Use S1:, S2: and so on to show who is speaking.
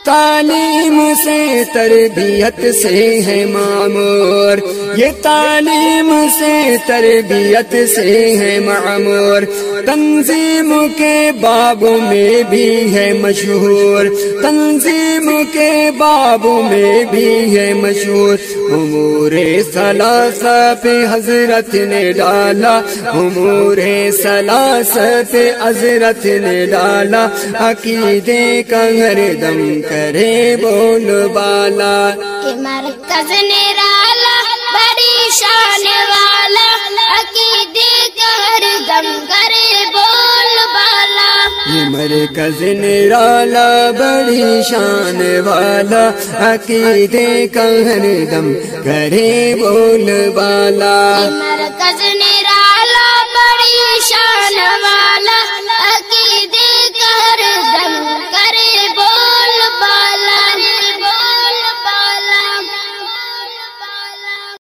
S1: تعلیم سے تربیت سے ہے معمور، یہ تعلیم سے تربیت سے ہے معمور، تنظیم کے بابوں میں بھی ہے مشہور، تنظیم کے بابوں میں بھی ہے مشہور۔ امور ثلاثہ پہ حضرت نے ڈالا، امور ثلاثہ پہ حضرت نے ڈالا، عقیدے کا ہر دم کرے بول بالا۔
S2: یہ مرکز نرالا بڑی شان والا، عقیدے کا ہر دم کرے بول بالا۔
S1: یہ مرکز نرالا بڑی شان والا، عقیدے کا ہر دم کرے بول بالا۔
S2: یہ مرکز نرالا بڑی شان والا،